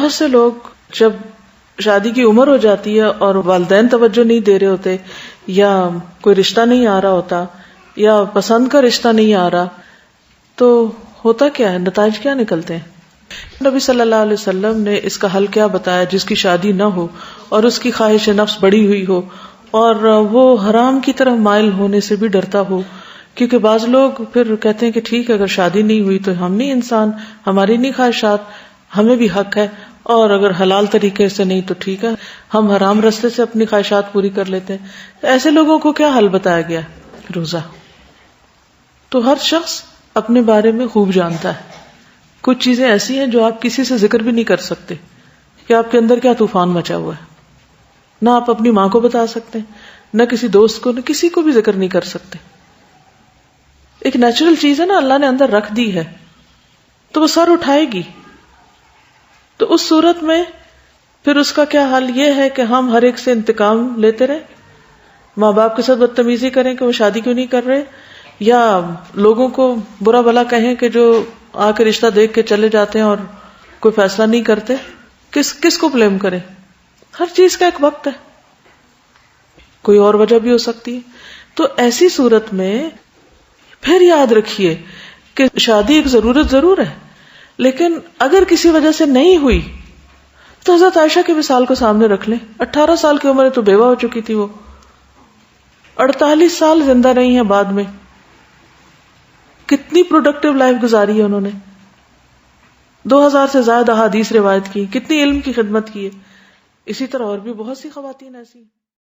بہت سے لوگ جب شادی کی عمر ہو جاتی ہے اور والدین توجہ نہیں دے رہے ہوتے، یا کوئی رشتہ نہیں آ رہا ہوتا، یا پسند کا رشتہ نہیں آ رہا، تو ہوتا کیا ہے، نتائج کیا نکلتے ہیں؟ نبی صلی اللہ علیہ وسلم نے اس کا حل کیا بتایا؟ جس کی شادی نہ ہو اور اس کی خواہش نفس بڑی ہوئی ہو اور وہ حرام کی طرف مائل ہونے سے بھی ڈرتا ہو، کیونکہ بعض لوگ پھر کہتے ہیں کہ ٹھیک ہے اگر شادی نہیں ہوئی تو ہم نہیں انسان، ہماری نہیں خواہشات، ہمیں بھی حق ہے، اور اگر حلال طریقے سے نہیں تو ٹھیک ہے ہم حرام راستے سے اپنی خواہشات پوری کر لیتے ہیں۔ ایسے لوگوں کو کیا حل بتایا گیا؟ روزہ۔ تو ہر شخص اپنے بارے میں خوب جانتا ہے، کچھ چیزیں ایسی ہیں جو آپ کسی سے ذکر بھی نہیں کر سکتے کہ آپ کے اندر کیا طوفان مچا ہوا ہے، نہ آپ اپنی ماں کو بتا سکتے، نہ کسی دوست کو، نہ کسی کو بھی ذکر نہیں کر سکتے۔ ایک نیچرل چیز ہے نا، اللہ نے اندر رکھ دی ہے تو وہ سر اٹھائے گی۔ تو اس صورت میں پھر اس کا کیا حل؟ یہ ہے کہ ہم ہر ایک سے انتقام لیتے رہیں، ماں باپ کے ساتھ بدتمیزی کریں کہ وہ شادی کیوں نہیں کر رہے، یا لوگوں کو برا بھلا کہیں کہ جو آ کے رشتہ دیکھ کے چلے جاتے ہیں اور کوئی فیصلہ نہیں کرتے۔ کس کو بلیم کریں؟ ہر چیز کا ایک وقت ہے، کوئی اور وجہ بھی ہو سکتی ہے۔ تو ایسی صورت میں پھر یاد رکھیے کہ شادی ایک ضرورت ضرور ہے، لیکن اگر کسی وجہ سے نہیں ہوئی تو حضرت عائشہ کی مثال کو سامنے رکھ لیں۔ 18 سال کی عمر میں تو بیوہ ہو چکی تھی، وہ 48 سال زندہ رہی ہیں بعد میں، کتنی پروڈکٹیو لائف گزاری ہے انہوں نے، 2000 سے زائد احادیث روایت کی، کتنی علم کی خدمت کی ہے۔ اسی طرح اور بھی بہت سی خواتین ایسی